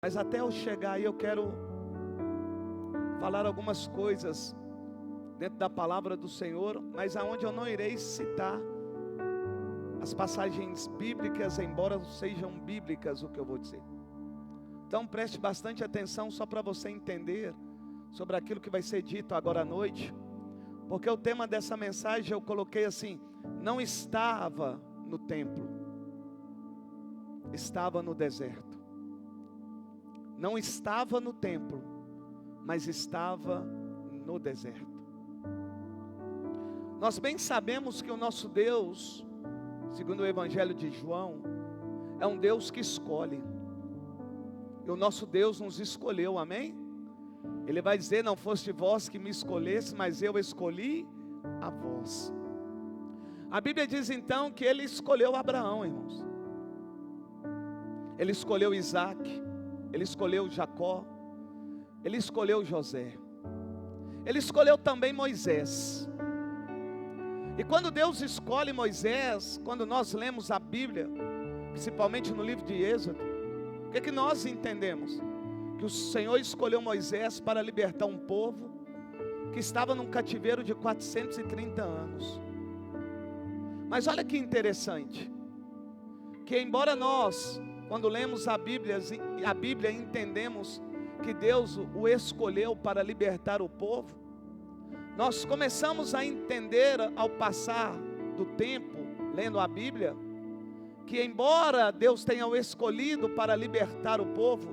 Mas até eu chegar aí eu quero falar algumas coisas dentro da palavra do Senhor, mas aonde eu não irei citar as passagens bíblicas, embora sejam bíblicas o que eu vou dizer. Então preste bastante atenção só para você entender sobre aquilo que vai ser dito agora à noite, porque o tema dessa mensagem eu coloquei assim: não estava no templo, estava no deserto. Não estava no templo, mas estava no deserto. Nós bem sabemos que o nosso Deus, segundo o Evangelho de João, é um Deus que escolhe. E o nosso Deus nos escolheu, amém? Ele vai dizer: não foste vós que me escolheste, mas eu escolhi a vós. A Bíblia diz então que ele escolheu Abraão, irmãos. Ele escolheu Isaac, ele escolheu Jacó, ele escolheu José, ele escolheu também Moisés. E quando Deus escolhe Moisés, quando nós lemos a Bíblia, principalmente no livro de Êxodo, o que nós entendemos? Que o Senhor escolheu Moisés para libertar um povo que estava num cativeiro de 430 anos. Mas olha que interessante, que embora nós, quando lemos a Bíblia entendemos que Deus o escolheu para libertar o povo, nós começamos a entender ao passar do tempo, lendo a Bíblia, que embora Deus tenha o escolhido para libertar o povo,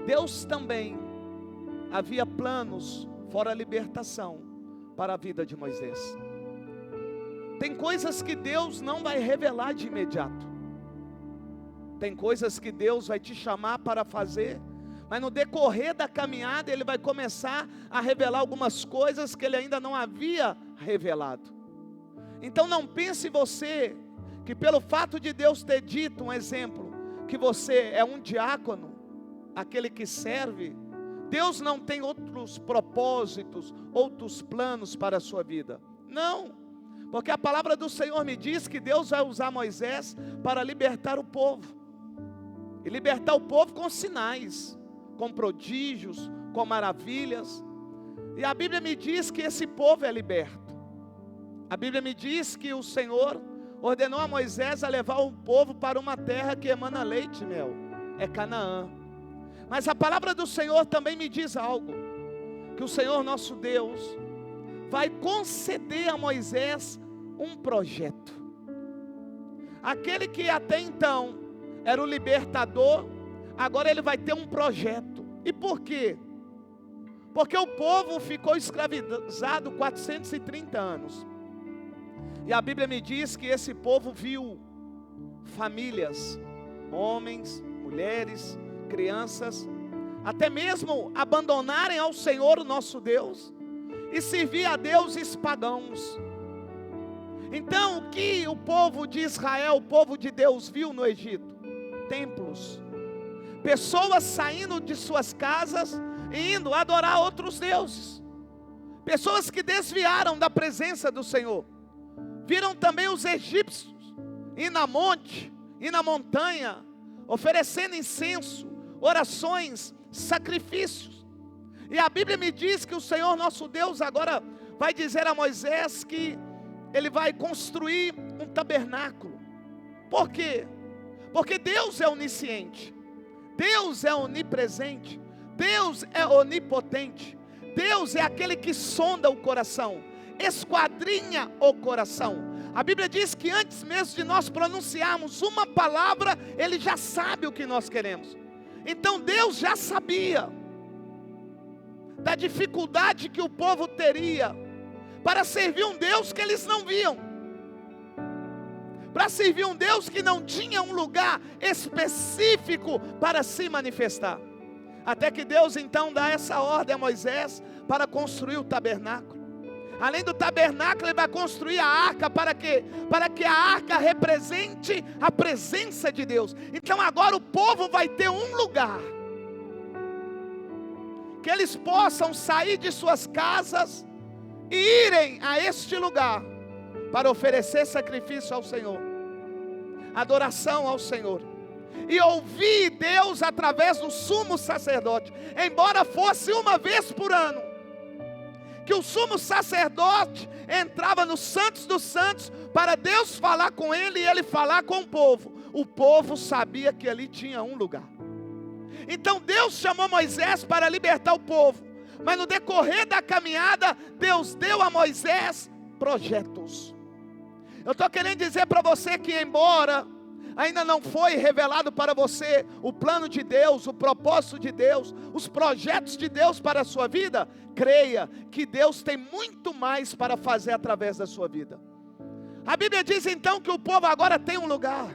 Deus também havia planos fora a libertação para a vida de Moisés. Tem coisas que Deus não vai revelar de imediato. Tem coisas que Deus vai te chamar para fazer, mas no decorrer da caminhada Ele vai começar a revelar algumas coisas que Ele ainda não havia revelado. Então não pense você que pelo fato de Deus ter dito, um exemplo, que você é um diácono, aquele que serve, Deus não tem outros propósitos, outros planos para a sua vida. Não, porque a palavra do Senhor me diz que Deus vai usar Moisés para libertar o povo. E libertar o povo com sinais, com prodígios, com maravilhas. E a Bíblia me diz que esse povo é liberto. A Bíblia me diz que o Senhor ordenou a Moisés a levar o povo para uma terra que emana leite e mel, é Canaã. Mas a palavra do Senhor também me diz algo, que o Senhor nosso Deus vai conceder a Moisés um projeto. Aquele que até então era o libertador, agora ele vai ter um projeto. E por quê? Porque o povo ficou escravizado 430 anos. E a Bíblia me diz que esse povo viu famílias, homens, mulheres, crianças, até mesmo abandonarem ao Senhor o nosso Deus e servir a deuses pagãos. Então o que o povo de Israel, o povo de Deus viu no Egito? Templos, pessoas saindo de suas casas e indo adorar outros deuses, pessoas que desviaram da presença do Senhor. Viram também os egípcios indo a monte, indo na montanha, oferecendo incenso, orações, sacrifícios. E a Bíblia me diz que o Senhor nosso Deus agora vai dizer a Moisés que ele vai construir um tabernáculo. Por quê? Porque Deus é onisciente, Deus é onipresente, Deus é onipotente, Deus é aquele que sonda o coração, esquadrinha o coração. A Bíblia diz que antes mesmo de nós pronunciarmos uma palavra, Ele já sabe o que nós queremos. Então Deus já sabia da dificuldade que o povo teria para servir um Deus que eles não viam, para servir um Deus que não tinha um lugar específico para se manifestar. Até que Deus então dá essa ordem a Moisés para construir o tabernáculo. Além do tabernáculo, ele vai construir a arca. Para quê? Para que a arca represente a presença de Deus. Então agora o povo vai ter um lugar que eles possam sair de suas casas e irem a este lugar para oferecer sacrifício ao Senhor, adoração ao Senhor. e ouvir Deus através do sumo sacerdote, embora fosse uma vez por ano, que o sumo sacerdote entrava nos santos dos santos, para Deus falar com ele e ele falar com o povo sabia que ali tinha um lugar. Então Deus chamou Moisés para libertar o povo, mas no decorrer da caminhada, Deus deu a Moisés projetos. Eu estou querendo dizer para você que, embora ainda não foi revelado para você o plano de Deus, o propósito de Deus, os projetos de Deus para a sua vida, creia que Deus tem muito mais para fazer através da sua vida. A Bíblia diz então que o povo agora tem um lugar.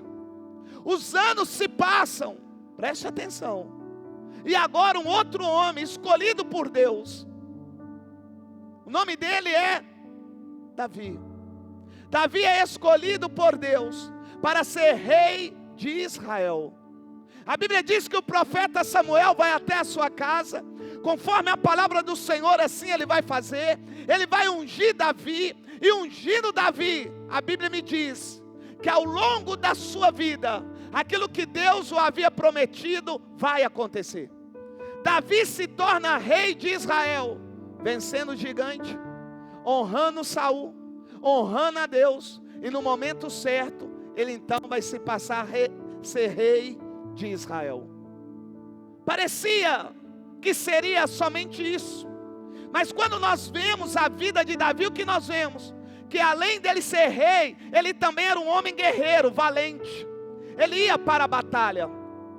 Os anos se passam, preste atenção, e agora um outro homem escolhido por Deus, o nome dele é Davi. Davi é escolhido por Deus para ser rei de Israel. A Bíblia diz que o profeta Samuel vai até a sua casa, conforme a palavra do Senhor, assim ele vai fazer. Ele vai ungir Davi, e ungindo Davi, a Bíblia me diz que ao longo da sua vida, aquilo que Deus o havia prometido vai acontecer. Davi se torna rei de Israel, vencendo o gigante, honrando Saul, honrando a Deus, e no momento certo, ele então vai se passar a ser rei de Israel. Parecia que seria somente isso, mas quando nós vemos a vida de Davi, o que nós vemos? Que além dele ser rei, ele também era um homem guerreiro, valente. Ele ia para a batalha.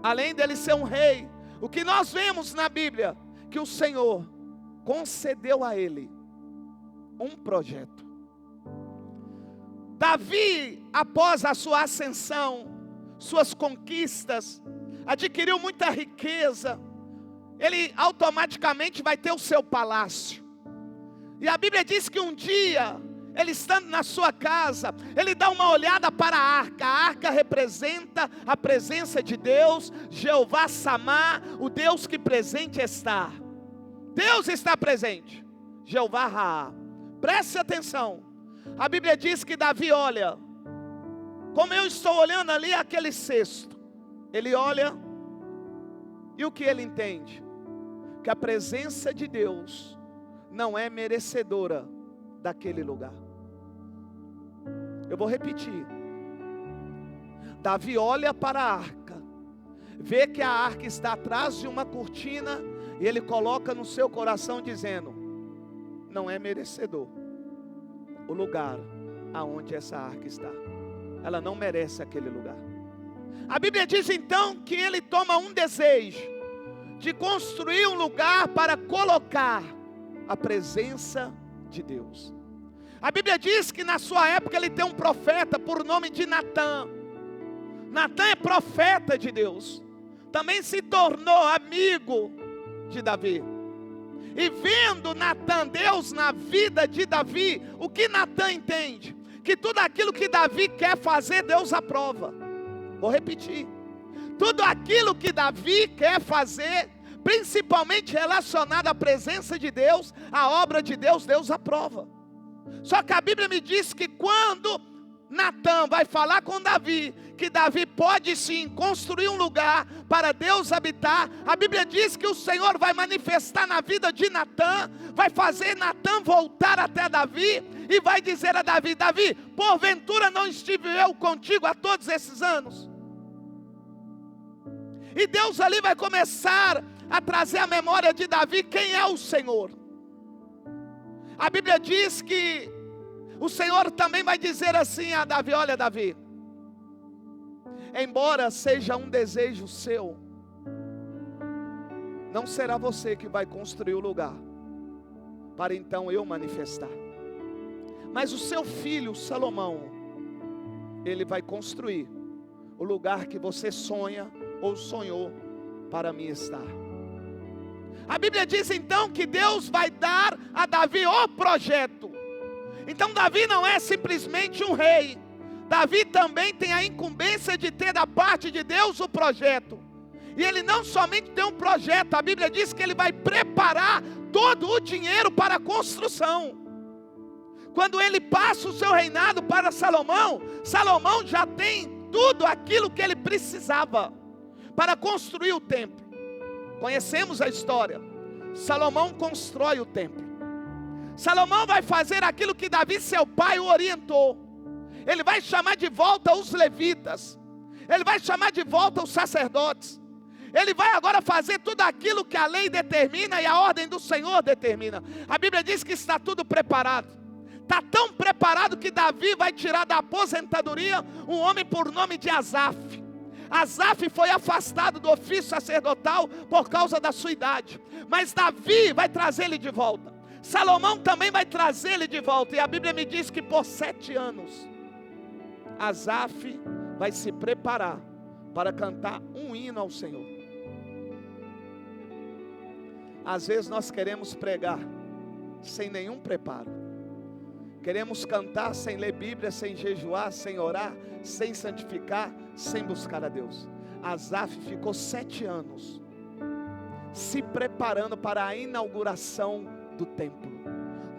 Além dele ser um rei, o que nós vemos na Bíblia? Que o Senhor concedeu a ele um projeto. Davi, após a sua ascensão, suas conquistas, adquiriu muita riqueza. Ele automaticamente vai ter o seu palácio. E a Bíblia diz que um dia, ele estando na sua casa, ele dá uma olhada para a arca. A arca representa a presença de Deus, Jeová Samá, o Deus que presente está. Deus está presente, Jeová Raá. Preste atenção. A Bíblia diz que Davi olha, como eu estou olhando ali aquele cesto. Ele olha, e o que ele entende? Que a presença de Deus não é merecedora daquele lugar. Eu vou repetir. Davi olha para a arca, vê que a arca está atrás de uma cortina, e ele coloca no seu coração dizendo: não é merecedor o lugar aonde essa arca está. Ela não merece aquele lugar. A Bíblia diz então que ele toma um desejo de construir um lugar para colocar a presença de Deus. A Bíblia diz que na sua época ele tem um profeta por nome de Natã. Natã é profeta de Deus, também se tornou amigo de Davi. E vendo Natã, Deus na vida de Davi, o que Natã entende? Que tudo aquilo que Davi quer fazer, Deus aprova. Vou repetir. Tudo aquilo que Davi quer fazer, principalmente relacionado à presença de Deus, à obra de Deus, Deus aprova. Só que a Bíblia me diz que quando Natã vai falar com Davi, que Davi pode sim construir um lugar para Deus habitar, a Bíblia diz que o Senhor vai manifestar na vida de Natã, vai fazer Natã voltar até Davi, e vai dizer a Davi: Davi, porventura não estive eu contigo há todos esses anos? E Deus ali vai começar a trazer à memória de Davi quem é o Senhor. A Bíblia diz que o Senhor também vai dizer assim a Davi: olha Davi, embora seja um desejo seu, não será você que vai construir o lugar, para então eu manifestar. Mas o seu filho Salomão, ele vai construir o lugar que você sonha ou sonhou para mim estar. A Bíblia diz então que Deus vai dar a Davi o projeto. Então Davi não é simplesmente um rei. Davi também tem a incumbência de ter da parte de Deus o projeto. E ele não somente tem um projeto, a Bíblia diz que ele vai preparar todo o dinheiro para a construção. Quando ele passa o seu reinado para Salomão, Salomão já tem tudo aquilo que ele precisava. para construir o templo. Conhecemos a história. Salomão constrói o templo. Salomão vai fazer aquilo que Davi, seu pai, o orientou. Ele vai chamar de volta os levitas. Ele vai chamar de volta os sacerdotes. Ele vai agora fazer tudo aquilo que a lei determina e a ordem do Senhor determina. A Bíblia diz que está tudo preparado. Está tão preparado que Davi vai tirar da aposentadoria um homem por nome de Asaf. Asaf foi afastado do ofício sacerdotal por causa da sua idade. Mas Davi vai trazer ele de volta. Salomão também vai trazer ele de volta. E a Bíblia me diz que por 7 anos, Asaf vai se preparar para cantar um hino ao Senhor. Às vezes nós queremos pregar sem nenhum preparo. Queremos cantar sem ler Bíblia, sem jejuar, sem orar, sem santificar, sem buscar a Deus. Asaf ficou 7 anos se preparando para a inauguração do templo.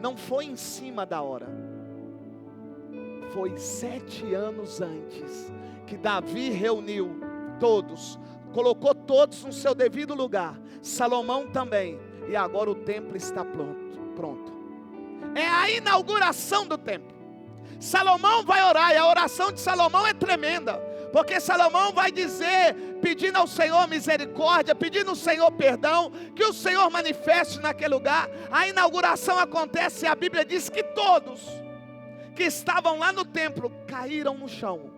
Não foi em cima da hora. Foi 7 anos antes que Davi reuniu todos, colocou todos no seu devido lugar. Salomão também. E agora o templo está pronto. É a inauguração do templo. Salomão vai orar, e a oração de Salomão é tremenda, porque Salomão vai dizer, pedindo ao Senhor misericórdia, pedindo ao Senhor perdão, que o Senhor manifeste naquele lugar. A inauguração acontece e a Bíblia diz que todos que estavam lá no templo caíram no chão,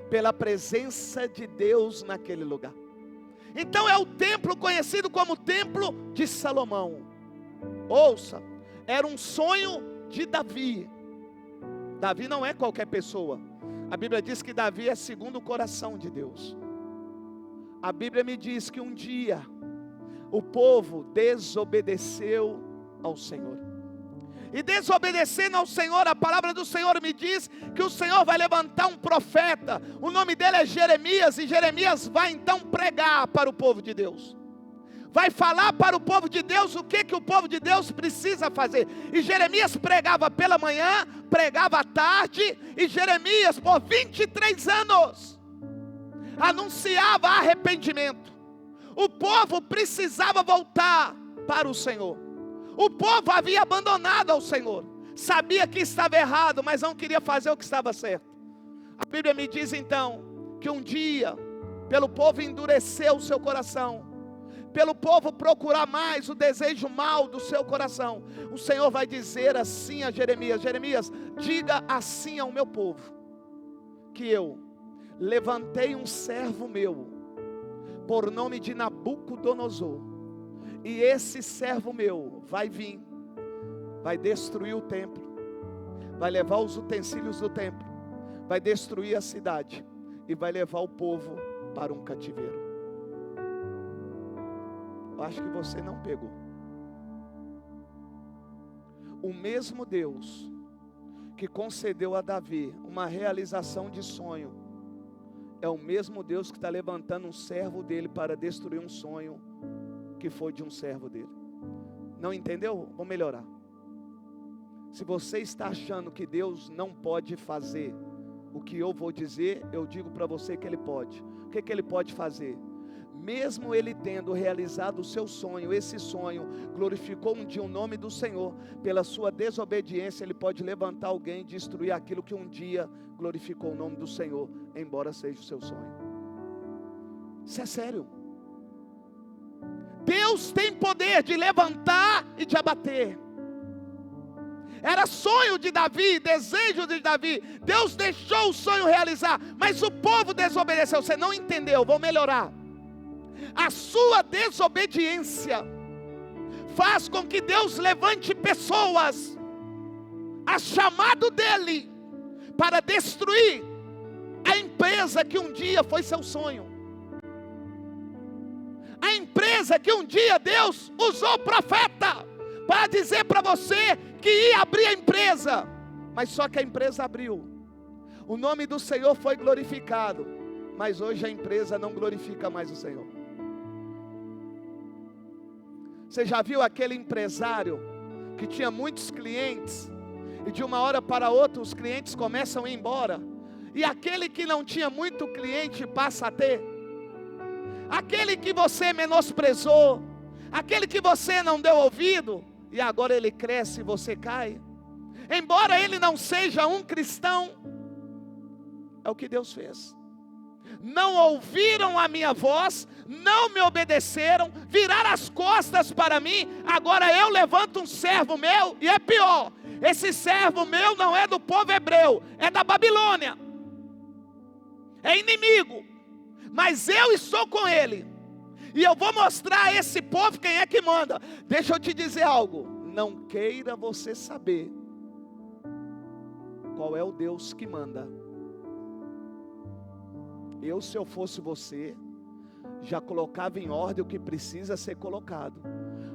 pela presença de Deus naquele lugar. Então é o templo conhecido como Templo de Salomão. Ouça, era um sonho de Davi. Davi não é qualquer pessoa. A Bíblia diz que Davi é segundo o coração de Deus. A Bíblia me diz que um dia o povo desobedeceu ao Senhor. E desobedecendo ao Senhor, a palavra do Senhor me diz que o Senhor vai levantar um profeta. O nome dele é Jeremias, e Jeremias vai então pregar para o povo de Deus. Vai falar para o povo de Deus o que o povo de Deus precisa fazer. E Jeremias pregava pela manhã, pregava à tarde, e Jeremias por 23 anos anunciava arrependimento. O povo precisava voltar para o Senhor. O povo havia abandonado ao Senhor, sabia que estava errado, mas não queria fazer o que estava certo. A Bíblia me diz então, que um dia, pelo povo endurecer o seu coração, pelo povo procurar mais o desejo mal do seu coração, o Senhor vai dizer assim a Jeremias: Jeremias, diga assim ao meu povo, que eu levantei um servo meu, por nome de Nabucodonosor, e esse servo meu vai vir, vai destruir o templo, vai levar os utensílios do templo, vai destruir a cidade, e vai levar o povo para um cativeiro. Eu acho que você não pegou. O mesmo Deus que concedeu a Davi uma realização de sonho, é o mesmo Deus que está levantando um servo dele para destruir um sonho que foi de um servo dele. Não entendeu? Vou melhorar. Se você está achando que Deus não pode fazer o que eu vou dizer, eu digo para você que Ele pode. O que Ele pode fazer? Mesmo Ele tendo realizado o seu sonho, esse sonho glorificou um dia o nome do Senhor, pela sua desobediência Ele pode levantar alguém e destruir aquilo que um dia glorificou o nome do Senhor, embora seja o seu sonho. Isso é sério. Deus tem poder de levantar e de abater. Era sonho de Davi, desejo de Davi. Deus deixou o sonho realizar, mas o povo desobedeceu. Você não entendeu, vou melhorar. A sua desobediência faz com que Deus levante pessoas a chamado dele para destruir a empresa que um dia foi seu sonho. A empresa que um dia Deus usou profeta para dizer para você que ia abrir a empresa, mas só que a empresa abriu, o nome do Senhor foi glorificado, mas hoje a empresa não glorifica mais o Senhor. Você já viu aquele empresário que tinha muitos clientes, e de uma hora para outra os clientes começam a ir embora, e aquele que não tinha muito cliente passa a ter? aquele que você menosprezou, aquele que você não deu ouvido, e agora ele cresce e você cai. Embora ele não seja um cristão, é o que Deus fez. Não ouviram a minha voz, não me obedeceram, viraram as costas para mim. Agora eu levanto um servo meu, e é pior, esse servo meu não é do povo hebreu, é da Babilônia, é inimigo, mas eu estou com ele, e eu vou mostrar a esse povo quem é que manda. Deixa eu te dizer algo, não queira você saber qual é o Deus que manda. Se eu fosse você, já colocava em ordem o que precisa ser colocado,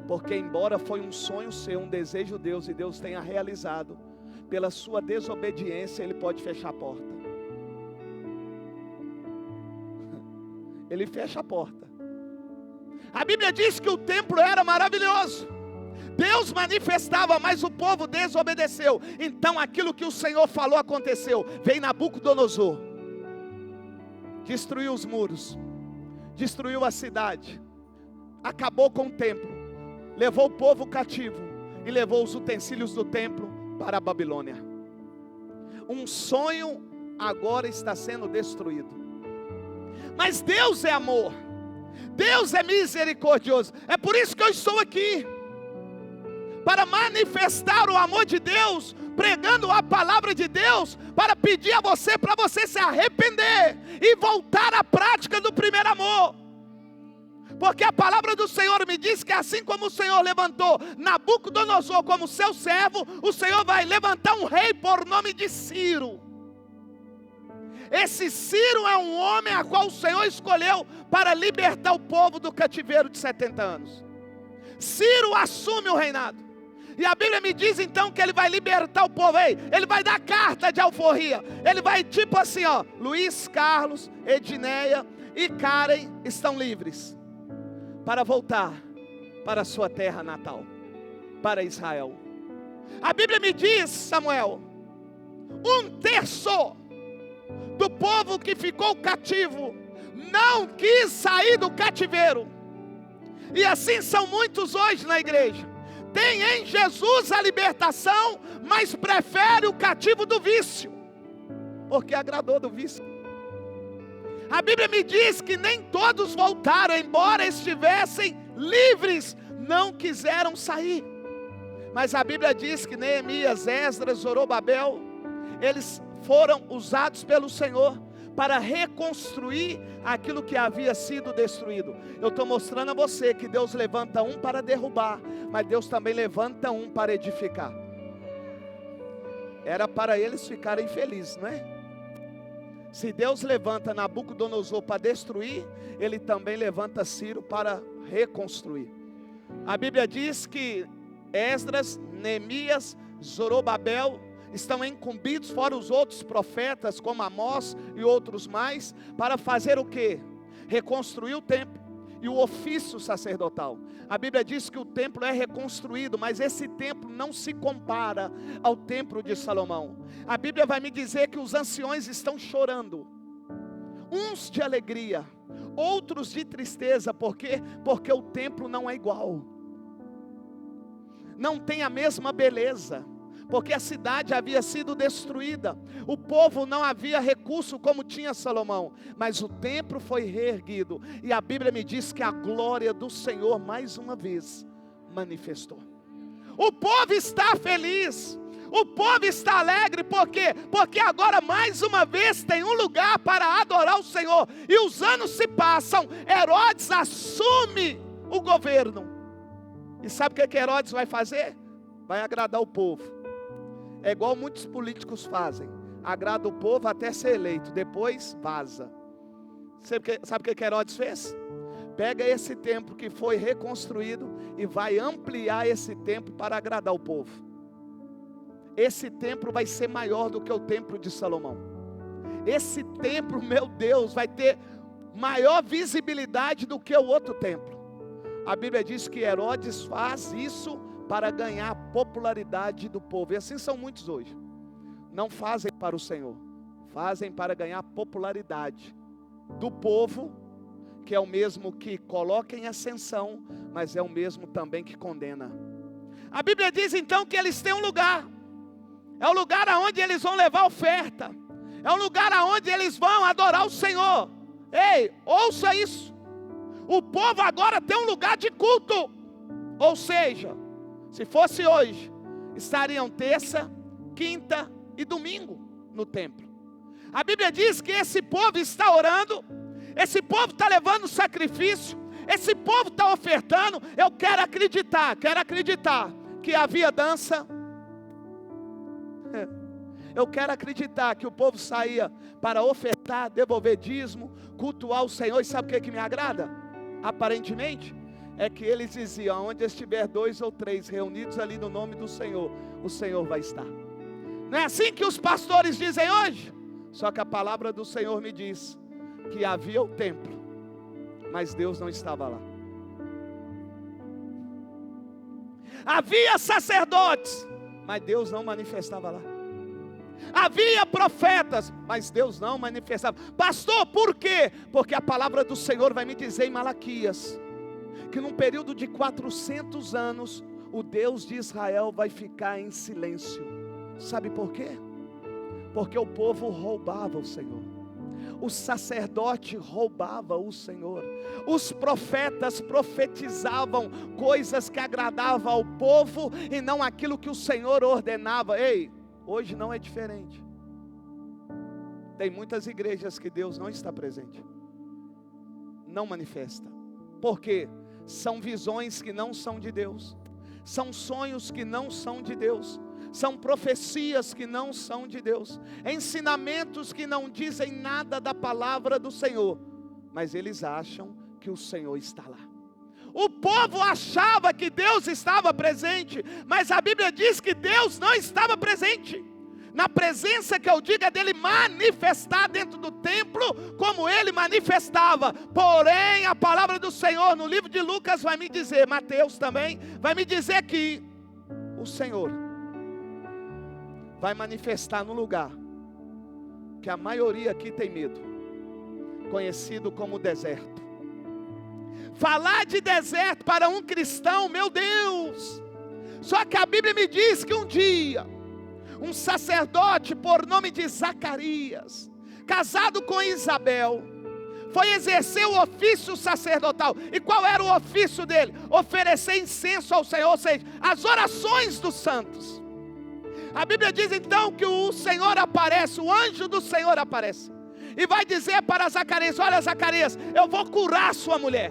porque embora foi um sonho seu, um desejo de Deus, e Deus tenha realizado, pela sua desobediência Ele pode fechar a porta. Ele fecha a porta. A Bíblia diz que o templo era maravilhoso, Deus manifestava, mas o povo desobedeceu. Então aquilo que o Senhor falou aconteceu. Veio Nabucodonosor, destruiu os muros, destruiu a cidade, acabou com o templo, levou o povo cativo e levou os utensílios do templo para a Babilônia. Um sonho agora está sendo destruído. Mas Deus é amor, Deus é misericordioso. É por isso que eu estou aqui, para manifestar o amor de Deus, pregando a palavra de Deus, para pedir a você, para você se arrepender e voltar à prática do primeiro amor. Porque a palavra do Senhor me diz que assim como o Senhor levantou Nabucodonosor como seu servo, o Senhor vai levantar um rei por nome de Ciro. Esse Ciro é um homem a qual o Senhor escolheu para libertar o povo do cativeiro de 70 anos. Ciro assume o reinado. E a Bíblia me diz então que ele vai libertar o povo. Ele vai dar carta de alforria. Ele vai tipo assim, ó: Luiz Carlos, Edneia e Karen estão livres para voltar para a sua terra natal, para Israel. A Bíblia me diz, Samuel, 1/3 do povo que ficou cativo não quis sair do cativeiro. E assim são muitos hoje na igreja. Tem em Jesus a libertação, mas prefere o cativo do vício, porque agradou do vício. A Bíblia me diz que nem todos voltaram, embora estivessem livres, não quiseram sair. Mas a Bíblia diz que Neemias, Esdras, Zorobabel, eles foram usados pelo Senhor para reconstruir aquilo que havia sido destruído. Eu estou mostrando a você que Deus levanta um para derrubar, mas Deus também levanta um para edificar. Era para eles ficarem felizes, não é? Se Deus levanta Nabucodonosor para destruir, Ele também levanta Ciro para reconstruir. A Bíblia diz que Esdras, Neemias, Zorobabel estão incumbidos, fora os outros profetas, como Amós e outros mais, para fazer o quê? Reconstruir o templo e o ofício sacerdotal. A Bíblia diz que o templo é reconstruído, mas esse templo não se compara ao templo de Salomão. A Bíblia vai me dizer que os anciões estão chorando, uns de alegria, outros de tristeza. Por quê? Porque o templo não é igual, não tem a mesma beleza, porque a cidade havia sido destruída, o povo não havia recurso como tinha Salomão, mas o templo foi reerguido, e a Bíblia me diz que a glória do Senhor mais uma vez manifestou. O povo está feliz, o povo está alegre. Por quê? Porque agora mais uma vez tem um lugar para adorar o Senhor. E os anos se passam, Herodes assume o governo, e sabe o que Herodes vai fazer? Vai agradar o povo. É igual muitos políticos fazem: agrada o povo até ser eleito, depois vaza. Sabe o que Herodes fez? Pega esse templo que foi reconstruído e vai ampliar esse templo para agradar o povo. Esse templo vai ser maior do que o templo de Salomão. Esse templo, meu Deus, vai ter maior visibilidade do que o outro templo. A Bíblia diz que Herodes faz isso para ganhar a popularidade do povo. E assim são muitos hoje. Não fazem para o Senhor, fazem para ganhar a popularidade do povo, que é o mesmo que coloca em ascensão, mas é o mesmo também que condena. A Bíblia diz então que eles têm um lugar. É o lugar aonde eles vão levar oferta. É o lugar aonde eles vão adorar o Senhor. Ei, ouça isso. O povo agora tem um lugar de culto. Ou seja, se fosse hoje, estariam terça, quinta e domingo no templo. A Bíblia diz que esse povo está orando, esse povo está levando sacrifício, esse povo está ofertando. Eu quero acreditar que havia dança. Eu quero acreditar que o povo saía para ofertar, devolver dízimo, cultuar o Senhor. E sabe o que me agrada? Aparentemente, é que eles diziam: onde estiver 2 ou 3 reunidos ali no nome do Senhor, o Senhor vai estar. Não é assim que os pastores dizem hoje? Só que a palavra do Senhor me diz que havia o templo, mas Deus não estava lá. Havia sacerdotes, mas Deus não manifestava lá. Havia profetas, mas Deus não manifestava. Pastor, por quê? Porque a palavra do Senhor vai me dizer em Malaquias que num período de 400 anos o Deus de Israel vai ficar em silêncio. Sabe por quê? Porque o povo roubava o Senhor, o sacerdote roubava o Senhor, os profetas profetizavam coisas que agradavam ao povo e não aquilo que o Senhor ordenava. Ei, hoje não é diferente. Tem muitas igrejas que Deus não está presente, não manifesta. Por quê? São visões que não são de Deus, são sonhos que não são de Deus, são profecias que não são de Deus, ensinamentos que não dizem nada da palavra do Senhor, mas eles acham que o Senhor está lá. O povo achava que Deus estava presente, mas a Bíblia diz que Deus não estava presente. Na presença que eu digo é dele manifestar dentro do templo, como ele manifestava. Porém, a palavra do Senhor no livro de Lucas vai me dizer, Mateus também, vai me dizer que o Senhor vai manifestar no lugar que a maioria aqui tem medo, conhecido como deserto. Falar de deserto para um cristão, meu Deus! Só que a Bíblia me diz que um dia um sacerdote por nome de Zacarias, casado com Isabel, foi exercer o ofício sacerdotal. E qual era o ofício dele? Oferecer incenso ao Senhor, ou seja, as orações dos santos. A Bíblia diz então que o Senhor aparece, o anjo do Senhor aparece, e vai dizer para Zacarias: olha, Zacarias, eu vou curar sua mulher.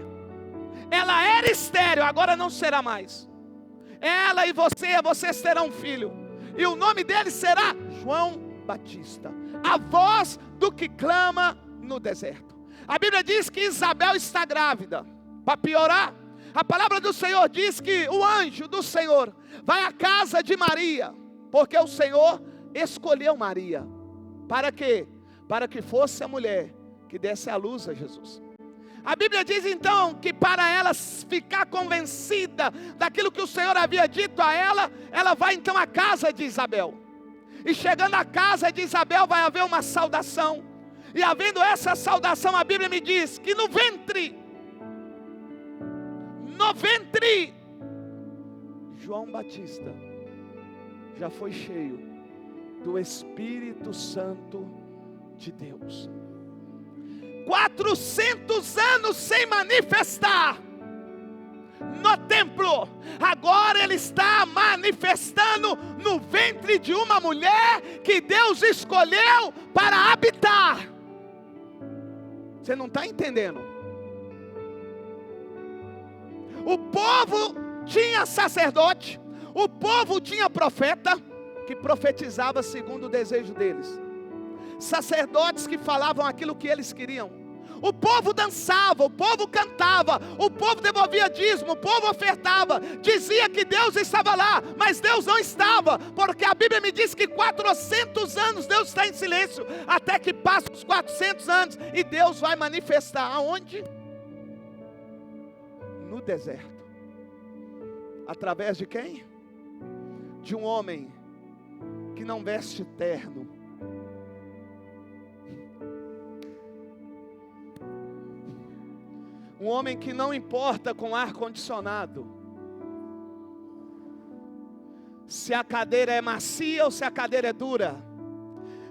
Ela era estéril, agora não será mais. Ela e vocês terão um filho, e o nome dele será João Batista, a voz do que clama no deserto. A Bíblia diz que Isabel está grávida. Para piorar, a palavra do Senhor diz que o anjo do Senhor vai à casa de Maria, porque o Senhor escolheu Maria. Para quê? Para que fosse a mulher que desse a luz a Jesus. A Bíblia diz então que para ela ficar convencida daquilo que o Senhor havia dito a ela, ela vai então à casa de Isabel. E chegando à casa de Isabel vai haver uma saudação. E havendo essa saudação, a Bíblia me diz que no ventre, João Batista já foi cheio do Espírito Santo de Deus. 400 anos sem manifestar no templo, agora ele está manifestando no ventre de uma mulher que Deus escolheu para habitar. Você não está entendendo? O povo tinha sacerdote, o povo tinha profeta que profetizava segundo o desejo deles, sacerdotes que falavam aquilo que eles queriam. O povo dançava, o povo cantava, o povo devolvia dízimo, o povo ofertava, dizia que Deus estava lá, mas Deus não estava, porque a Bíblia me diz que 400 anos Deus está em silêncio, até que passam os 400 anos e Deus vai manifestar. Aonde? No deserto. Através de quem? De um homem que não veste terno, Um homem que não importa com ar-condicionado se a cadeira é macia ou se a cadeira é dura,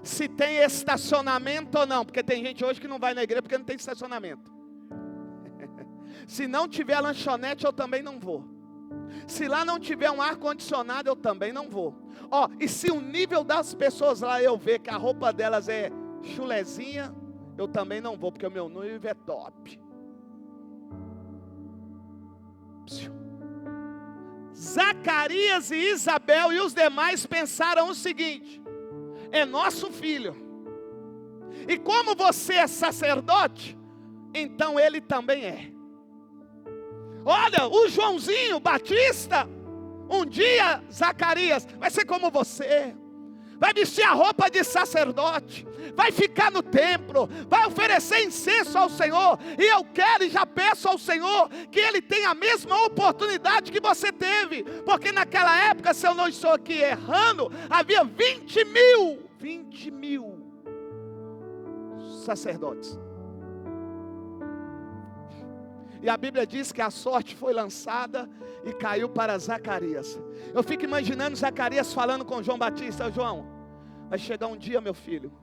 se tem estacionamento ou não, porque tem gente hoje que não vai na igreja porque não tem estacionamento. Se não tiver lanchonete, eu também não vou. Se lá não tiver um ar-condicionado, eu também não vou. Ó, e se o nível das pessoas lá eu ver que a roupa delas é chulezinha, eu também não vou, porque o meu noivo é top. Zacarias e Isabel e os demais pensaram o seguinte: é nosso filho, e como você é sacerdote, então ele também é. Olha, o Joãozinho Batista, um dia Zacarias vai ser como você, vai vestir a roupa de sacerdote, vai ficar no templo, vai oferecer incenso ao Senhor, e eu quero e já peço ao Senhor que Ele tenha a mesma oportunidade que você teve, porque naquela época, se eu não estou aqui errando, havia 20 mil sacerdotes. E a Bíblia diz que a sorte foi lançada e caiu para Zacarias. Eu fico imaginando Zacarias falando com João Batista: João, vai chegar um dia, meu filho,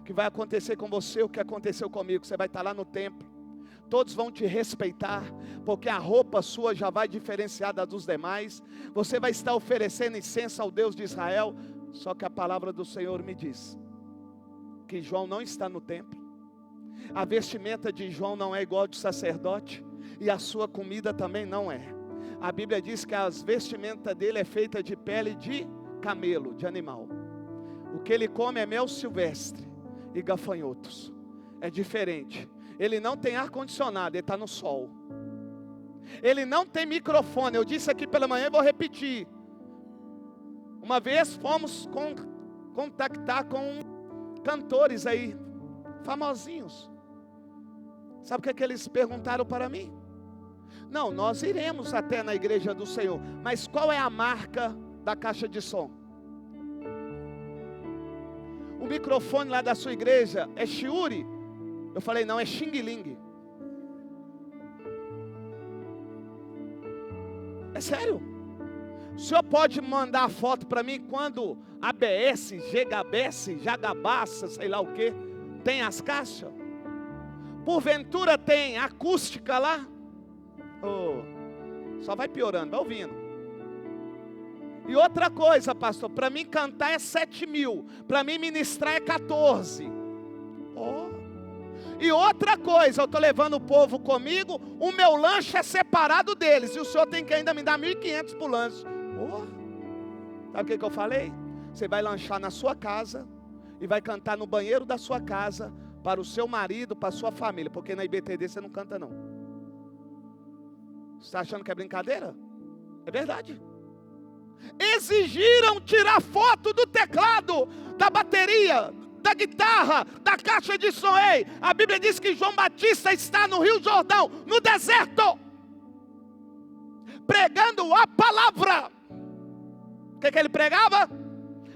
que vai acontecer com você o que aconteceu comigo. Você vai estar lá no templo, todos vão te respeitar, porque a roupa sua já vai diferenciada dos demais. Você vai estar oferecendo incenso ao Deus de Israel. Só que a palavra do Senhor me diz que João não está no templo, a vestimenta de João não é igual de sacerdote, e a sua comida também não é. A Bíblia diz que as vestimentas dele é feita de pele de camelo, de animal. O que ele come é mel silvestre e gafanhotos. É diferente. Ele não tem ar-condicionado, ele está no sol. Ele não tem microfone. Eu disse aqui pela manhã e vou repetir. Uma vez fomos contactar com cantores aí, famosinhos. Sabe o que eles perguntaram para mim? Não, nós iremos até na igreja do Senhor, mas qual é a marca da caixa de som? O microfone lá da sua igreja é Shure? Eu falei, não, é Xing Ling. É sério? O senhor pode mandar a foto para mim quando ABS, GHBS, Jagabaça, sei lá o que, tem as caixas? Porventura tem acústica lá? Oh, só vai piorando, vai ouvindo. E outra coisa, pastor, para mim cantar é 7.000, para mim ministrar é 14. Oh. E outra coisa, eu estou levando o povo comigo, o meu lanche é separado deles, e o senhor tem que ainda me dar 1.500 por lanche. Oh. Sabe o que eu falei? Você vai lanchar na sua casa, e vai cantar no banheiro da sua casa, para o seu marido, para a sua família, porque na IBTD você não canta não. Você está achando que é brincadeira? É verdade. Exigiram tirar foto do teclado, da bateria, da guitarra, da caixa de som. Ei, a Bíblia diz que João Batista está no Rio Jordão, no deserto, pregando a palavra. O que ele pregava?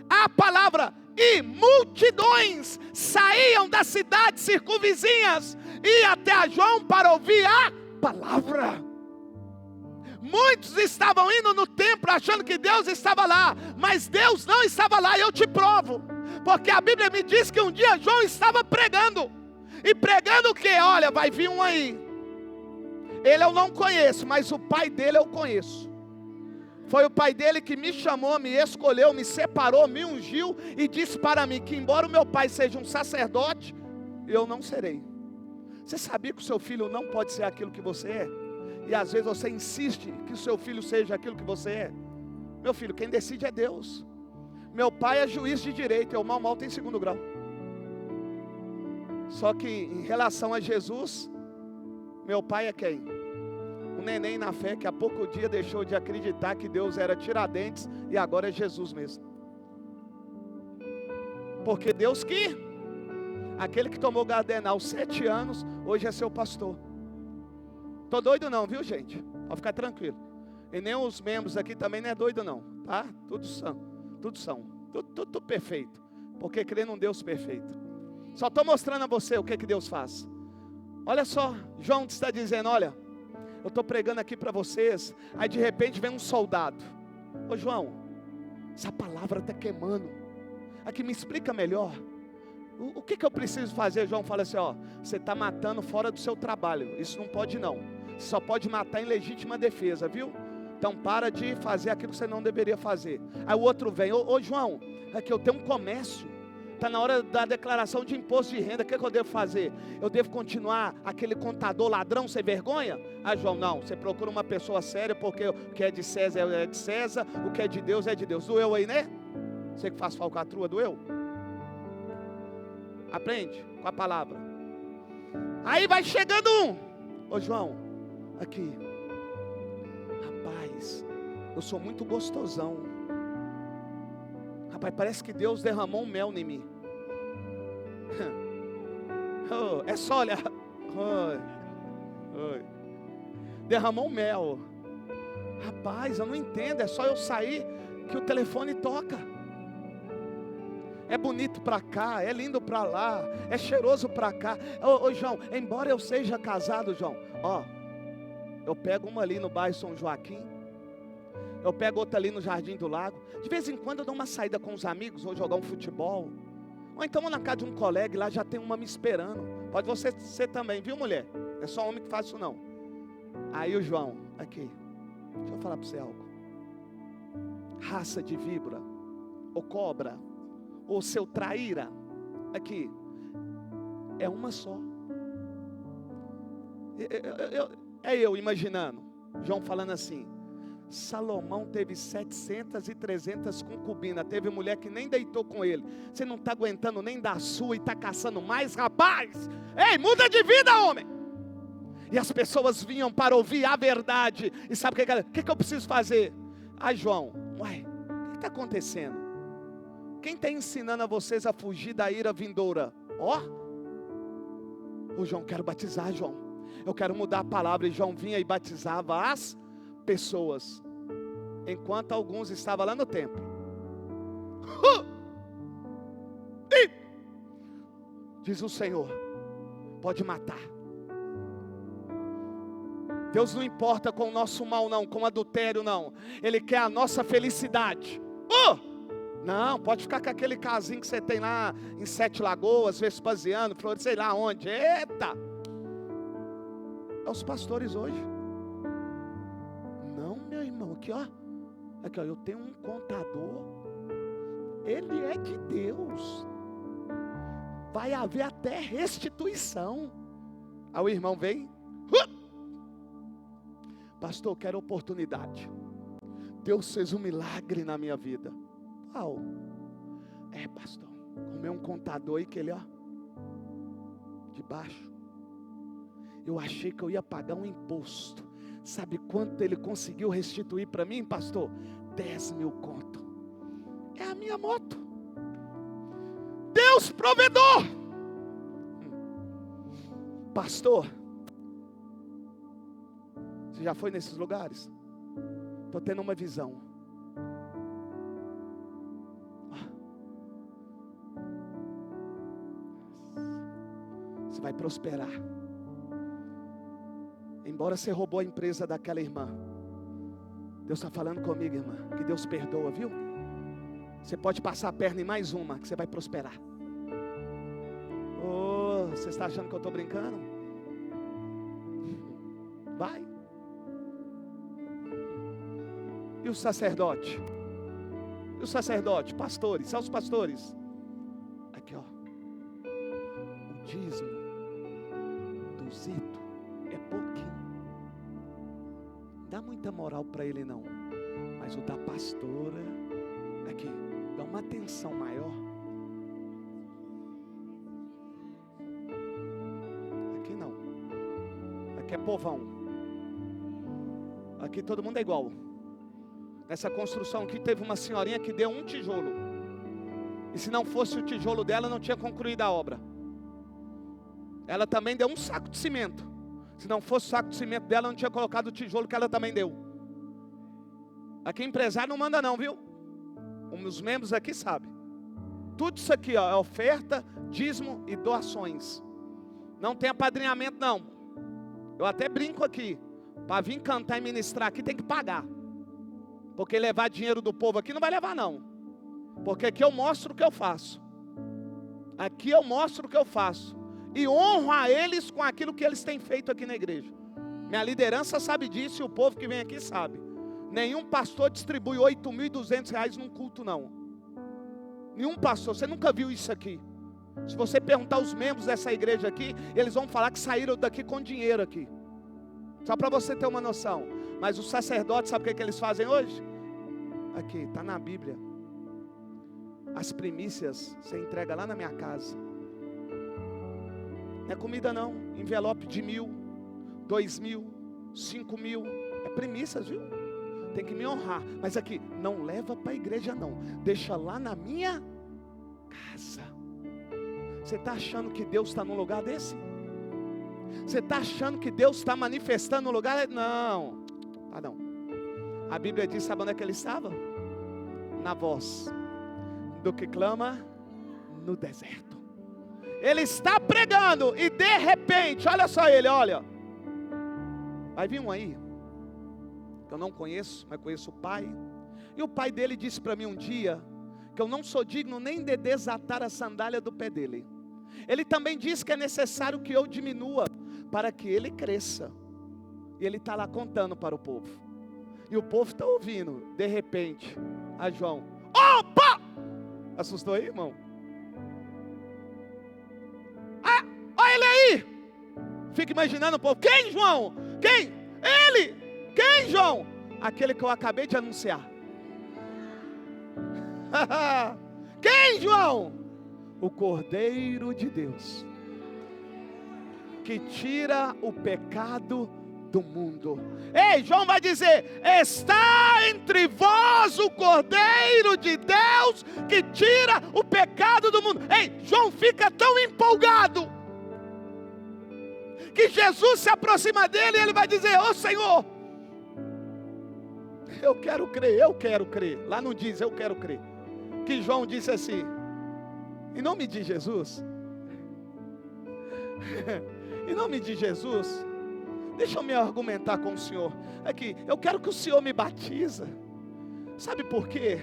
A palavra. E multidões saíam das cidades circunvizinhas e até a João para ouvir a palavra. Muitos estavam indo no templo achando que Deus estava lá, mas Deus não estava lá, e eu te provo, porque a Bíblia me diz que um dia João estava pregando, e pregando o que? Olha, vai vir um aí, ele eu não conheço, mas o pai dele eu conheço. Foi o pai dele que me chamou, me escolheu, me separou, me ungiu e disse para mim que embora o meu pai seja um sacerdote, eu não serei. Você sabia que o seu filho não pode ser aquilo que você é? E às vezes você insiste que o seu filho seja aquilo que você é. Meu filho, quem decide é Deus. Meu pai é juiz de direito, eu mal tem 2º grau. Só que em relação a Jesus, meu pai é quem? Um neném na fé que há pouco dia deixou de acreditar que Deus era Tiradentes e agora é Jesus mesmo. Porque Deus que, aquele que tomou Gardenal 7 anos, hoje é seu pastor. Tô doido não, viu gente? Pode ficar tranquilo. E nem os membros aqui também não é doido não, tá? Tudo perfeito. Porque crê num Deus perfeito. Só estou mostrando a você o que Deus faz. Olha só, João está dizendo, olha, Eu estou pregando aqui para vocês, aí de repente vem um soldado. Ô João, essa palavra está queimando. Aqui me explica melhor. O que eu preciso fazer? João fala assim, ó, você está matando fora do seu trabalho. Isso não pode não. Você só pode matar em legítima defesa, viu? Então para de fazer aquilo que você não deveria fazer. Aí o outro vem, ô João, aqui eu tenho um comércio. Está na hora da declaração de imposto de renda, o que eu devo fazer? Eu devo continuar aquele contador ladrão sem vergonha? Ah João, não, você procura uma pessoa séria, porque o que é de César é de César, o que é de Deus é de Deus. Doeu aí, né? Você que faz falcatrua, doeu? Aprende com a palavra. Aí vai chegando um. Ô João, aqui. Rapaz, eu sou muito gostosão. Rapaz, parece que Deus derramou um mel em mim. Oh, é só olhar. Derramou um mel. Rapaz, eu não entendo. É só eu sair que o telefone toca. É bonito para cá, é lindo para lá, é cheiroso para cá. Ô João, embora eu seja casado, João, ó, eu pego uma ali no bairro São Joaquim, eu pego outra ali no Jardim do Lago. De vez em quando eu dou uma saída com os amigos, vou jogar um futebol, ou então vou na casa de um colega e lá já tem uma me esperando. Pode você ser também, viu mulher? É só homem que faz isso não. Aí o João, aqui, deixa eu falar para você algo. Raça de víbora, ou cobra, ou seu traíra, aqui, é uma só. Eu imaginando, João falando assim, Salomão teve 700 e 300 concubinas, teve mulher que nem deitou com ele, você não está aguentando nem da sua e está caçando mais, rapaz, ei, muda de vida homem. E as pessoas vinham para ouvir a verdade, e sabe o que eu preciso fazer? Ai João, uai, o que está acontecendo? Quem está ensinando a vocês a fugir da ira vindoura? Ó, o João, quero batizar João, eu quero mudar a palavra. E João vinha e batizava as pessoas, enquanto alguns estavam lá no templo. Diz o Senhor, pode matar. Deus não importa com o nosso mal não, com o adultério não, Ele quer a nossa felicidade. Não, pode ficar com aquele casinho que você tem lá em Sete Lagoas, Vespasiano, Flores, sei lá onde. Eita! É os pastores hoje. Não, meu irmão, aqui ó. Aqui ó, eu tenho um contador. Ele é de Deus. Vai haver até restituição. Aí o irmão vem. Pastor, quero oportunidade. Deus fez um milagre na minha vida. Uau. É, pastor, comeu um contador aí que ele, ó, de baixo. Eu achei que eu ia pagar um imposto. Sabe quanto ele conseguiu restituir para mim, pastor? 10 mil conto. É a minha moto. Deus provedor. Pastor, você já foi nesses lugares? Estou tendo uma visão. Você vai prosperar. Embora você roubou a empresa daquela irmã, Deus está falando comigo, irmã, que Deus perdoa, viu? Você pode passar a perna em mais uma, que você vai prosperar. Oh, você está achando que eu estou brincando? Vai. E o sacerdote? E o sacerdote? Pastores, são os pastores. Aqui ó, o dízimo do Zito é pouquinho. Dá muita moral para ele não. Mas o da pastora, aqui, dá uma atenção maior. Aqui não. Aqui é povão. Aqui todo mundo é igual. Nessa construção aqui teve uma senhorinha que deu um tijolo. E se não fosse o tijolo dela, não tinha concluído a obra. Ela também deu um saco de cimento. Se não fosse o saco de cimento dela, não tinha colocado o tijolo que ela também deu. Aqui empresário não manda não, viu? Os membros aqui sabem. Tudo isso aqui ó, é oferta, dízimo e doações. Não tem apadrinhamento não. Eu até brinco aqui. Para vir cantar e ministrar aqui tem que pagar. Porque levar dinheiro do povo aqui não vai levar não. Porque aqui eu mostro o que eu faço. Aqui eu mostro o que eu faço. E honro a eles com aquilo que eles têm feito aqui na igreja. Minha liderança sabe disso e o povo que vem aqui sabe. Nenhum pastor distribui R$8.200 num culto não. Nenhum pastor, você nunca viu isso aqui. Se você perguntar aos membros dessa igreja aqui, eles vão falar que saíram daqui com dinheiro aqui. Só para você ter uma noção. Mas os sacerdotes, sabe o que eles fazem hoje? Aqui, está na Bíblia. As primícias você entrega lá na minha casa. Não é comida não. Envelope de 1.000, 2.000, 5.000. É primícias, viu? Tem que me honrar. Mas aqui, não leva para a igreja não. Deixa lá na minha casa. Você está achando que Deus está num lugar desse? Você está achando que Deus está manifestando no lugar? Não. Ah não. A Bíblia diz, sabe onde é que ele estava? Na voz do que clama no deserto. Ele está pregando e de repente, olha só ele, olha. Vai vir um aí, que eu não conheço, mas conheço o pai. E o pai dele disse para mim um dia, que eu não sou digno nem de desatar a sandália do pé dele. Ele também disse que é necessário que eu diminua, para que ele cresça. E ele está lá contando para o povo. E o povo está ouvindo. De repente, a João, opa! Assustou aí, irmão? Ah, olha ele aí! Fica imaginando o povo. Quem, João? Quem? Ele! Quem, João? Aquele que eu acabei de anunciar. Quem, João? O Cordeiro de Deus, que tira o pecado do mundo. Ei, João vai dizer: está entre vós o Cordeiro de Deus, que tira o pecado do mundo. Ei, João fica tão empolgado, que Jesus se aproxima dele e ele vai dizer: ô Senhor, eu quero crer, eu quero crer. Lá não diz eu quero crer. Que João disse assim, em nome de Jesus, em nome de Jesus, deixa eu me argumentar com o Senhor. Aqui, eu quero que o Senhor me batiza. Sabe por quê?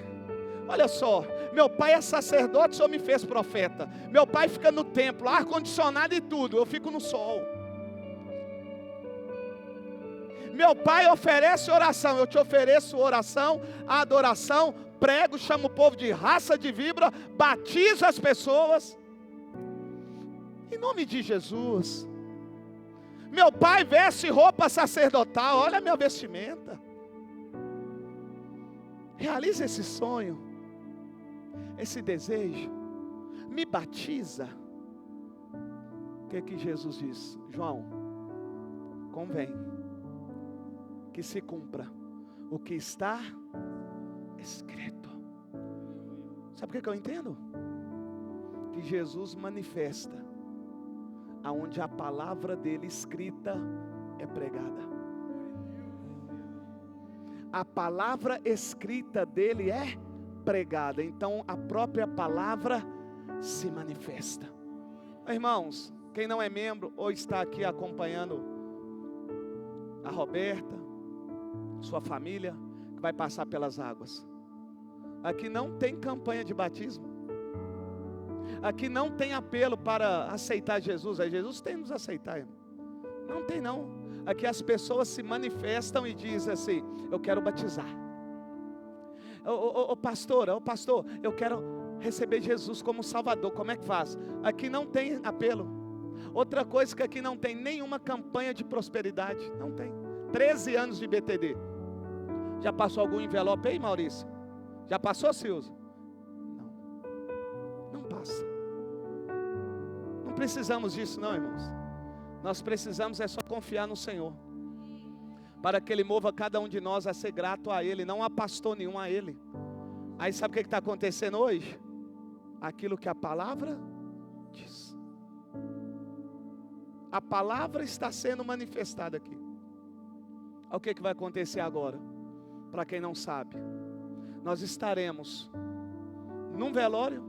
Olha só, meu pai é sacerdote, o Senhor me fez profeta. Meu pai fica no templo, ar-condicionado e tudo, eu fico no sol. Meu pai oferece oração, eu te ofereço oração, adoração, prego, chamo o povo de raça de víbora, batizo as pessoas. Em nome de Jesus. Meu pai veste roupa sacerdotal, olha a minha vestimenta. Realiza esse sonho, esse desejo, me batiza. O que que Jesus diz? João, convém que se cumpra o que está escrito. Sabe o que eu entendo? Que Jesus manifesta aonde a palavra dele escrita é pregada. A palavra escrita dele é pregada, então a própria palavra se manifesta. Irmãos, quem não é membro ou está aqui acompanhando a Roberta, sua família, que vai passar pelas águas. Aqui não tem campanha de batismo. Aqui não tem apelo para aceitar Jesus. Aí Jesus tem que nos aceitar, irmão. Não tem não. Aqui as pessoas se manifestam e dizem assim: eu quero batizar. Pastor, eu quero receber Jesus como Salvador. Como é que faz? Aqui não tem apelo. Outra coisa que aqui não tem nenhuma campanha de prosperidade. Não tem. 13 anos de BTD. Já passou algum envelope aí, Maurício? Já passou, Silvio? Não passa. Não precisamos disso não, irmãos. Nós precisamos é só confiar no Senhor, para que Ele mova cada um de nós a ser grato a Ele, não a pastor nenhum, a Ele. Aí sabe o que está acontecendo hoje? Aquilo que a palavra diz. A palavra está sendo manifestada aqui. Olha o que vai acontecer agora. Para quem não sabe, nós estaremos num velório,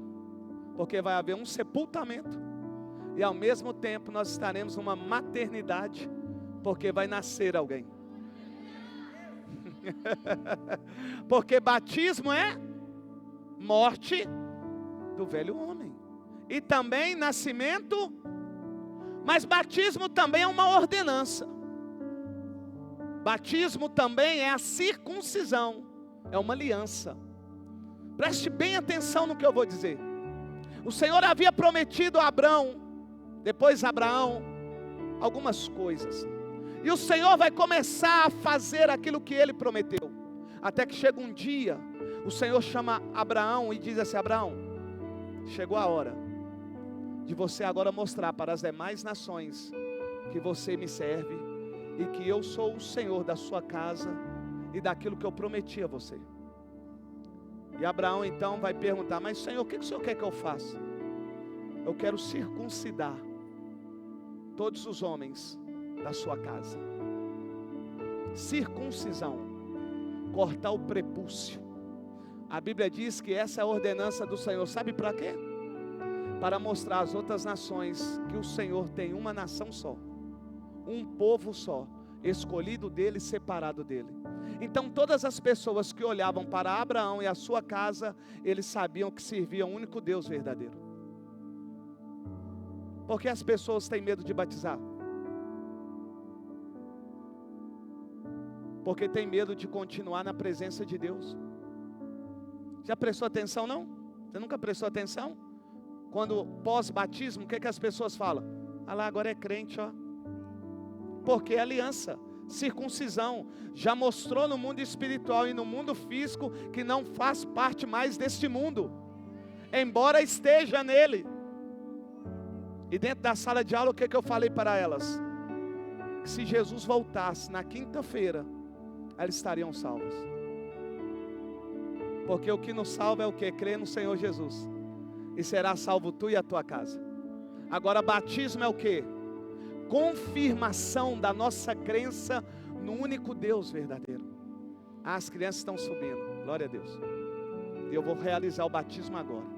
porque vai haver um sepultamento, e ao mesmo tempo nós estaremos numa maternidade, porque vai nascer alguém. Porque batismo é morte do velho homem. E também nascimento. Mas batismo também é uma ordenança. Batismo também é a circuncisão. É uma aliança. Preste bem atenção no que eu vou dizer. O Senhor havia prometido a Abraão, depois Abraão, algumas coisas. E o Senhor vai começar a fazer aquilo que Ele prometeu. Até que chega um dia, o Senhor chama Abraão e diz assim: Abraão, chegou a hora de você agora mostrar para as demais nações que você me serve e que eu sou o Senhor da sua casa e daquilo que eu prometi a você. E Abraão então vai perguntar: mas Senhor, o que o Senhor quer que eu faça? Eu quero circuncidar todos os homens da sua casa. Circuncisão, cortar o prepúcio. A Bíblia diz que essa é a ordenança do Senhor. Sabe para quê? Para mostrar às outras nações que o Senhor tem uma nação só, um povo só, escolhido dele, separado dele. Então todas as pessoas que olhavam para Abraão e a sua casa, eles sabiam que servia o único Deus verdadeiro. Por que as pessoas têm medo de batizar? Porque tem medo de continuar na presença de Deus. Já prestou atenção não? Você nunca prestou atenção? Quando pós-batismo, o que as pessoas falam? Ah lá, agora é crente, ó. Porque é aliança, circuncisão. Já mostrou no mundo espiritual e no mundo físico que não faz parte mais deste mundo, embora esteja nele. E dentro da sala de aula, o que eu falei para elas? Que se Jesus voltasse na quinta-feira, elas estariam salvas. Porque o que nos salva é o que? Crer no Senhor Jesus. E será salvo tu e a tua casa. Agora batismo é o que? Confirmação da nossa crença no único Deus verdadeiro. As crianças estão subindo, glória a Deus. E eu vou realizar o batismo agora.